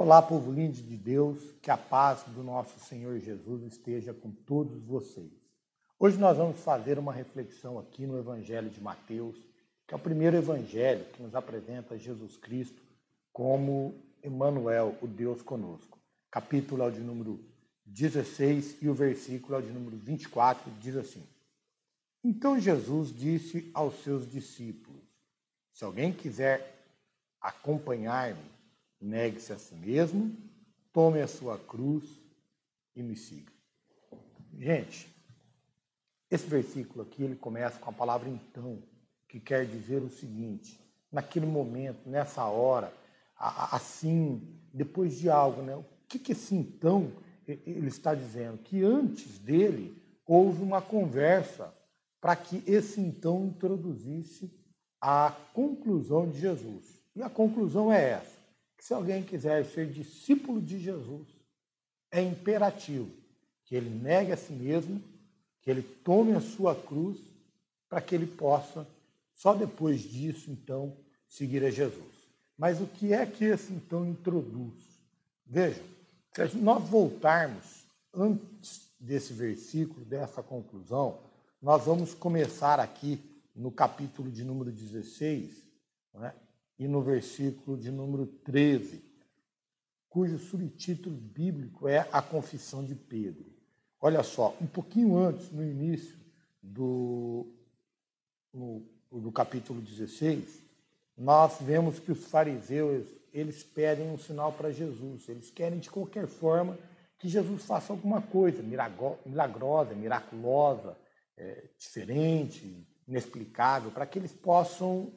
Olá, povo lindo de Deus, que a paz do nosso Senhor Jesus esteja com todos vocês. Hoje nós vamos fazer uma reflexão aqui no Evangelho de Mateus, que é o primeiro evangelho que nos apresenta Jesus Cristo como Emmanuel, o Deus conosco. Capítulo é o de número 16 e o versículo é o de número 24, diz assim: Então Jesus disse aos seus discípulos: Se alguém quiser acompanhar-me, negue-se a si mesmo, tome a sua cruz e me siga. Gente, esse versículo aqui, ele começa com a palavra então, que quer dizer o seguinte: naquele momento, nessa hora, assim, depois de algo, né? O que esse então ele está dizendo? Que antes dele houve uma conversa para que esse então introduzisse a conclusão de Jesus. E a conclusão é essa: que se alguém quiser ser discípulo de Jesus, é imperativo que ele negue a si mesmo, que ele tome a sua cruz, para que ele possa, só depois disso, então, seguir a Jesus. Mas o que é que esse então introduz? Vejam, se nós voltarmos antes desse versículo, dessa conclusão, nós vamos começar aqui no capítulo de número 16, não é? E no versículo de número 13, cujo subtítulo bíblico é a Confissão de Pedro. Olha só, um pouquinho antes, no início do capítulo 16, nós vemos que os fariseus, eles pedem um sinal para Jesus. Eles querem, de qualquer forma, que Jesus faça alguma coisa milagrosa, miraculosa, diferente, inexplicável, para que eles possam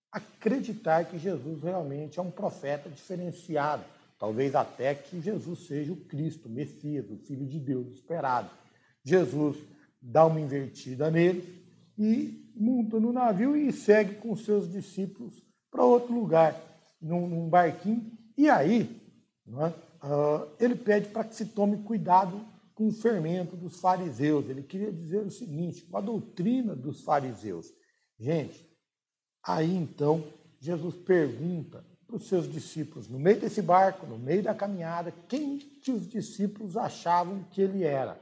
acreditar que Jesus realmente é um profeta diferenciado, talvez até que Jesus seja o Cristo, o Messias, o Filho de Deus esperado. Jesus dá uma invertida nele e monta no navio e segue com seus discípulos para outro lugar, num barquinho, e aí ele pede para que se tome cuidado com o fermento dos fariseus. Ele queria dizer o seguinte, com a doutrina dos fariseus. Gente, aí, então, Jesus pergunta para os seus discípulos, no meio desse barco, no meio da caminhada, quem que os discípulos achavam que ele era.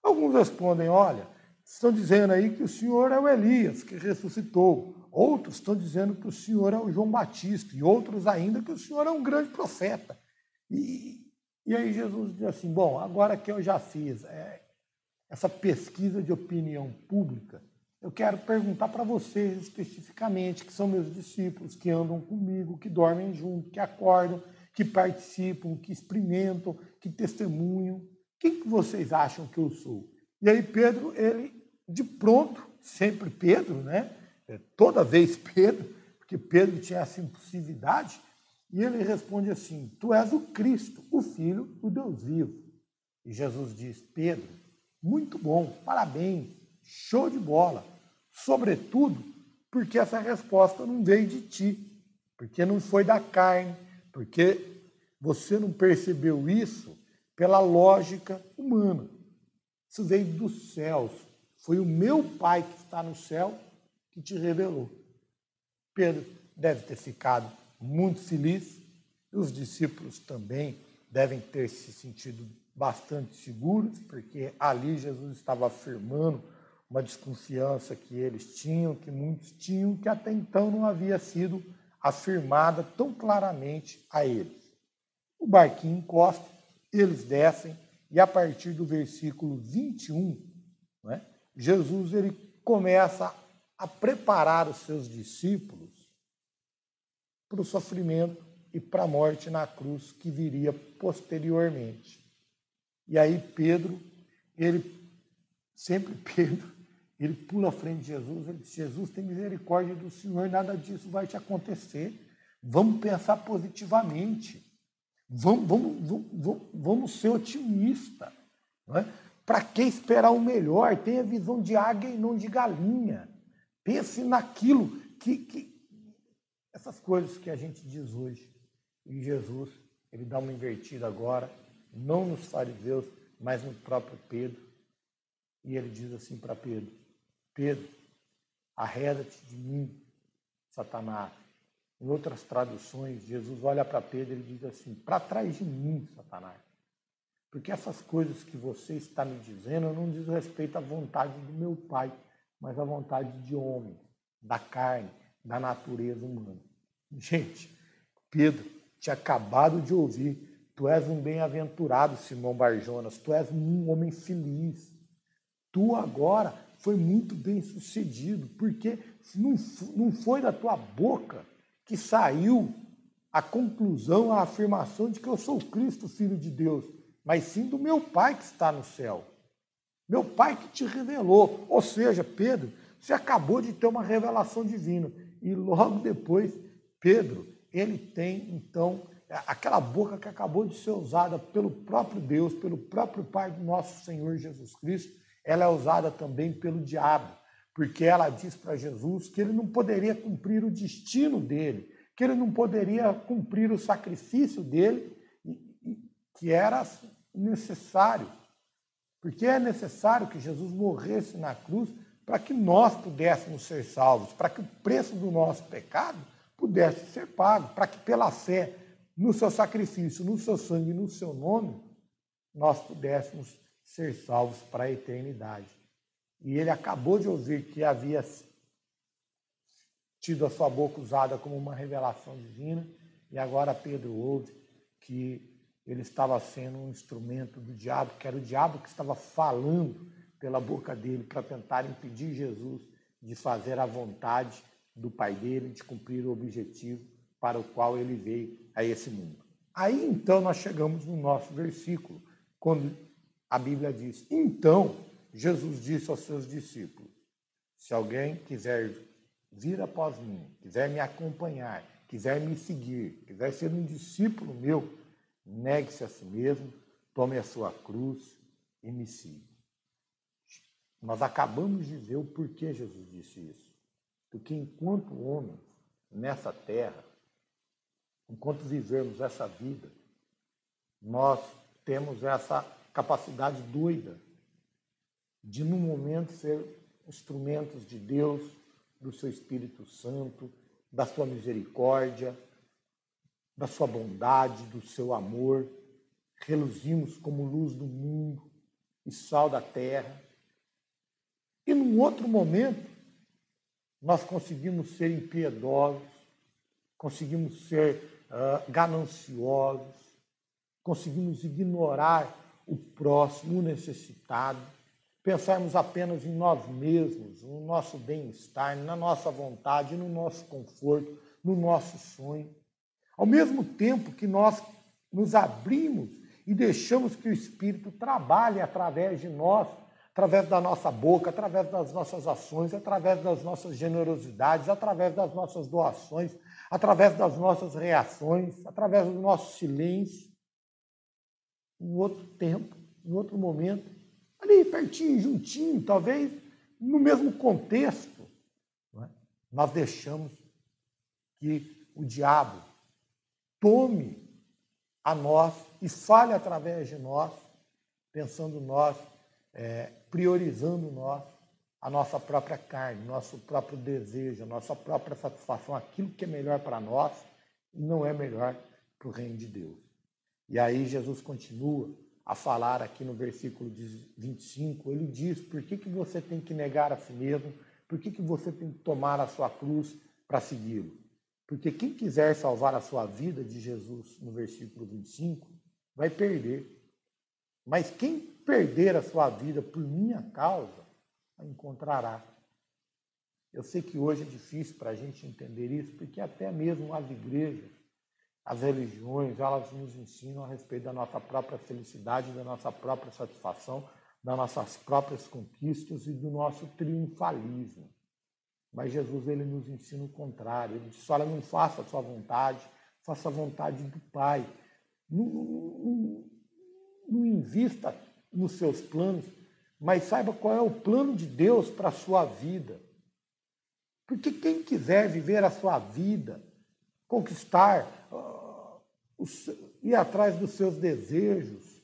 Alguns respondem: olha, estão dizendo aí que o Senhor é o Elias, que ressuscitou. Outros estão dizendo que o Senhor é o João Batista. E outros ainda que o Senhor é um grande profeta. E aí Jesus diz assim: bom, agora que eu já fiz essa pesquisa de opinião pública, eu quero perguntar para vocês especificamente, que são meus discípulos, que andam comigo, que dormem junto, que acordam, que participam, que experimentam, que testemunham. Quem que vocês acham que eu sou? E aí Pedro, ele, de pronto, sempre Pedro, né? Toda vez Pedro, porque Pedro tinha essa impulsividade, e ele responde assim: tu és o Cristo, o Filho do Deus vivo. E Jesus diz: Pedro, muito bom, parabéns, show de bola. Sobretudo porque essa resposta não veio de ti, porque não foi da carne, porque você não percebeu isso pela lógica humana. Isso veio dos céus. Foi o meu Pai que está no céu que te revelou. Pedro deve ter ficado muito feliz, e os discípulos também devem ter se sentido bastante seguros, porque ali Jesus estava afirmando uma desconfiança que eles tinham, que muitos tinham, que até então não havia sido afirmada tão claramente a eles. O barquinho encosta, eles descem, e a partir do versículo 21, né, Jesus ele começa a preparar os seus discípulos para o sofrimento e para a morte na cruz que viria posteriormente. E aí Pedro, ele pula à frente de Jesus, ele diz: Jesus, tem misericórdia do Senhor, nada disso vai te acontecer. Vamos pensar positivamente. Vamos ser otimistas. Para que esperar o melhor? Tenha visão de águia e não de galinha. Pense naquilo essas coisas que a gente diz hoje. E Jesus, ele dá uma invertida agora, não nos fariseus, mas no próprio Pedro. E ele diz assim para Pedro: Pedro, arreda-te de mim, Satanás, Em outras traduções, Jesus olha para Pedro e diz assim: para trás de mim, Satanás. Porque essas coisas que você está me dizendo não diz respeito à vontade do meu Pai, mas à vontade de homem, da carne, da natureza humana. Gente, Pedro tinha acabado de ouvir: tu és um bem-aventurado, Simão Barjonas, tu és um homem feliz. Tu agora foi muito bem sucedido, porque não foi da tua boca que saiu a conclusão, a afirmação de que eu sou o Cristo, Filho de Deus, mas sim do meu Pai que está no céu. Meu Pai que te revelou. Ou seja, Pedro, você acabou de ter uma revelação divina. E logo depois, Pedro, ele tem, então, aquela boca que acabou de ser usada pelo próprio Deus, pelo próprio Pai do nosso Senhor Jesus Cristo, ela é usada também pelo diabo, porque ela diz para Jesus que ele não poderia cumprir o destino dele, que ele não poderia cumprir o sacrifício dele, que era necessário. Porque é necessário que Jesus morresse na cruz para que nós pudéssemos ser salvos, para que o preço do nosso pecado pudesse ser pago, para que pela fé no seu sacrifício, no seu sangue, no seu nome, nós pudéssemos ser salvos para a eternidade. E ele acabou de ouvir que havia tido a sua boca usada como uma revelação divina, e agora Pedro ouve que ele estava sendo um instrumento do diabo, que era o diabo que estava falando pela boca dele para tentar impedir Jesus de fazer a vontade do Pai dele, de cumprir o objetivo para o qual ele veio a esse mundo. Aí então nós chegamos no nosso versículo, quando a Bíblia diz: então Jesus disse aos seus discípulos: se alguém quiser vir após mim, quiser me acompanhar, quiser me seguir, quiser ser um discípulo meu, negue-se a si mesmo, tome a sua cruz e me siga. Nós acabamos de ver o porquê Jesus disse isso. Porque enquanto homens nessa terra, enquanto vivermos essa vida, nós temos essa capacidade doida de, num momento, ser instrumentos de Deus, do seu Espírito Santo, da sua misericórdia, da sua bondade, do seu amor. Reluzimos como luz do mundo e sal da terra. E num outro momento, nós conseguimos ser impiedosos, conseguimos ser gananciosos, conseguimos ignorar o próximo, o necessitado, pensarmos apenas em nós mesmos, no nosso bem-estar, na nossa vontade, no nosso conforto, no nosso sonho. Ao mesmo tempo que nós nos abrimos e deixamos que o Espírito trabalhe através de nós, através da nossa boca, através das nossas ações, através das nossas generosidades, através das nossas doações, através das nossas reações, através do nosso silêncio. Em outro tempo, em outro momento, ali pertinho, juntinho, talvez no mesmo contexto, não é? Nós deixamos que o diabo tome a nós e fale através de nós, pensando nós, priorizando nós, a nossa própria carne, nosso próprio desejo, a nossa própria satisfação, aquilo que é melhor para nós e não é melhor para o reino de Deus. E aí Jesus continua a falar aqui no versículo 25, ele diz: por que você tem que negar a si mesmo? Por que você tem que tomar a sua cruz para segui-lo? Porque quem quiser salvar a sua vida, de Jesus no versículo 25, vai perder. Mas quem perder a sua vida por minha causa, a encontrará. Eu sei que hoje é difícil para a gente entender isso, porque até mesmo as igrejas, as religiões, elas nos ensinam a respeito da nossa própria felicidade, da nossa própria satisfação, das nossas próprias conquistas e do nosso triunfalismo. Mas Jesus, ele nos ensina o contrário. Ele diz: olha, não faça a sua vontade, faça a vontade do Pai. Não invista nos seus planos, mas saiba qual é o plano de Deus para a sua vida. Porque quem quiser viver a sua vida, conquistar, ir atrás dos seus desejos,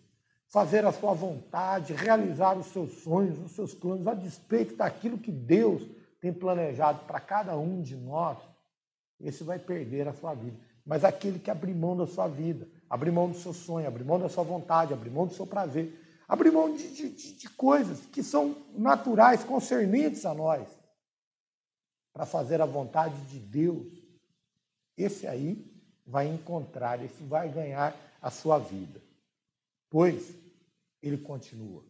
fazer a sua vontade, realizar os seus sonhos, os seus planos, a despeito daquilo que Deus tem planejado para cada um de nós, esse vai perder a sua vida. Mas aquele que abrir mão da sua vida, abrir mão do seu sonho, abrir mão da sua vontade, abrir mão do seu prazer, abrir mão de coisas que são naturais, concernentes a nós, para fazer a vontade de Deus, esse aí vai encontrar, esse vai ganhar a sua vida. Pois, ele continua,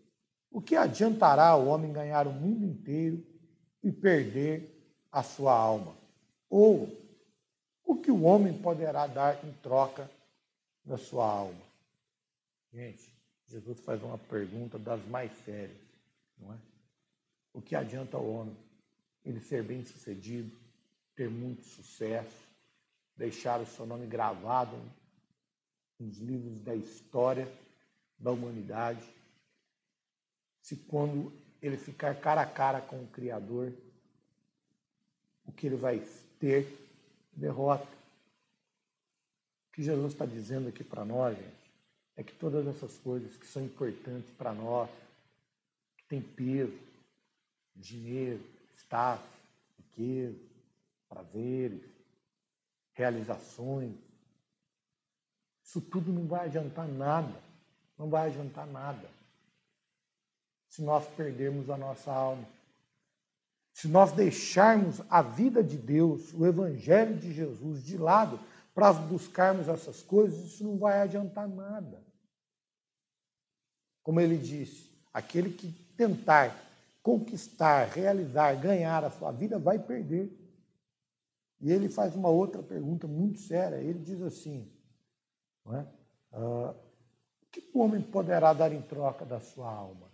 o que adiantará o homem ganhar o mundo inteiro e perder a sua alma? Ou, o que o homem poderá dar em troca da sua alma? Gente, Jesus faz uma pergunta das mais sérias, não é? O que adianta ao homem? Ele ser bem-sucedido, ter muito sucesso, deixar o seu nome gravado nos livros da história da humanidade, se quando ele ficar cara a cara com o Criador, o que ele vai ter? Derrota. O que Jesus está dizendo aqui para nós, gente, é que todas essas coisas que são importantes para nós, que tem peso, dinheiro, status, riqueza, prazeres, realizações, isso tudo não vai adiantar nada, não vai adiantar nada se nós perdermos a nossa alma. Se nós deixarmos a vida de Deus, o Evangelho de Jesus de lado para buscarmos essas coisas, isso não vai adiantar nada. Como ele disse, aquele que tentar conquistar, realizar, ganhar a sua vida vai perder. E ele faz uma outra pergunta muito séria. Ele diz assim, não é? O que o homem poderá dar em troca da sua alma?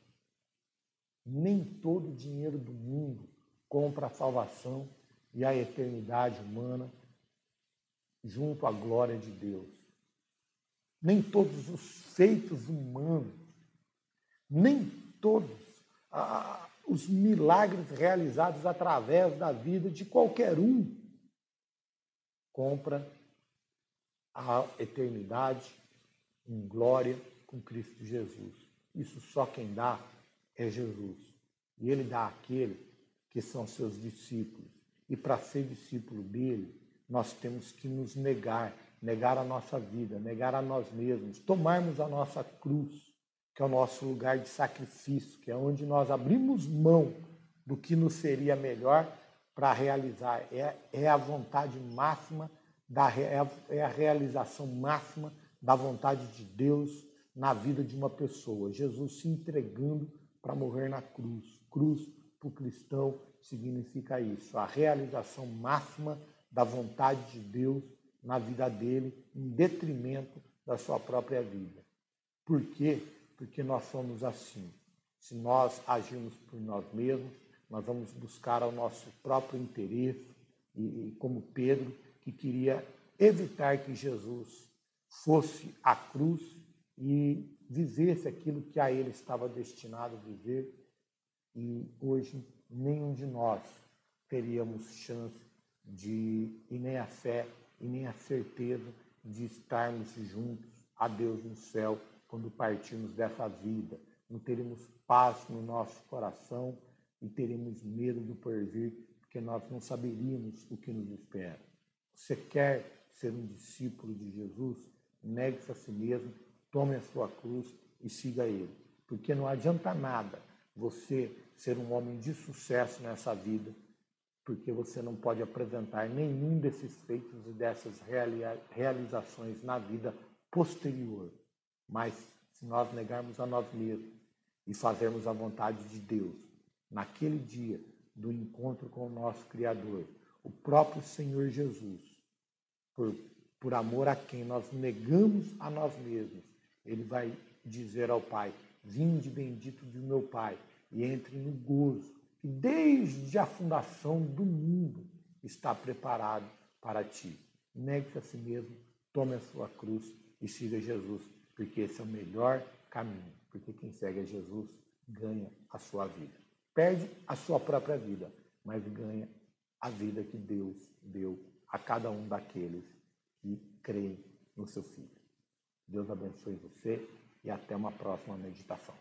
Nem todo o dinheiro do mundo compra a salvação e a eternidade humana junto à glória de Deus. Nem todos os feitos humanos, nem todos os milagres realizados através da vida de qualquer um compra a eternidade em glória com Cristo Jesus. Isso só quem dá é Jesus. E ele dá àquele que são seus discípulos. E para ser discípulo dele, nós temos que nos negar a nossa vida, negar a nós mesmos, tomarmos a nossa cruz, que é o nosso lugar de sacrifício, que é onde nós abrimos mão do que nos seria melhor para realizar. É a vontade máxima, é a realização máxima da vontade de Deus na vida de uma pessoa. Jesus se entregando para morrer na cruz. Cruz, para o cristão, significa isso, a realização máxima da vontade de Deus na vida dele, em detrimento da sua própria vida. Por quê? Porque nós somos assim. Se nós agirmos por nós mesmos, nós vamos buscar o nosso próprio interesse, e como Pedro, que queria evitar que Jesus fosse à cruz e vivesse aquilo que a ele estava destinado a viver. E hoje nenhum de nós teríamos chance e nem a fé e nem a certeza de estarmos juntos a Deus no céu quando partirmos dessa vida. Não teremos paz no nosso coração e teremos medo do porvir, porque nós não saberíamos o que nos espera. Você quer ser um discípulo de Jesus? Negue-se a si mesmo, tome a sua cruz e siga ele. Porque não adianta nada você ser um homem de sucesso nessa vida, porque você não pode apresentar nenhum desses feitos e dessas realizações na vida posterior. Mas se nós negarmos a nós mesmos e fazermos a vontade de Deus, naquele dia do encontro com o nosso Criador, o próprio Senhor Jesus, por amor a quem nós negamos a nós mesmos, ele vai dizer ao Pai, vinde bendito de meu Pai, e entre no gozo que desde a fundação do mundo está preparado para ti. Negue-se a si mesmo, tome a sua cruz e siga Jesus, porque esse é o melhor caminho, porque quem segue a Jesus ganha a sua vida. Perde a sua própria vida, mas ganha a vida que Deus deu a cada um daqueles que creem no seu Filho. Deus abençoe você e até uma próxima meditação.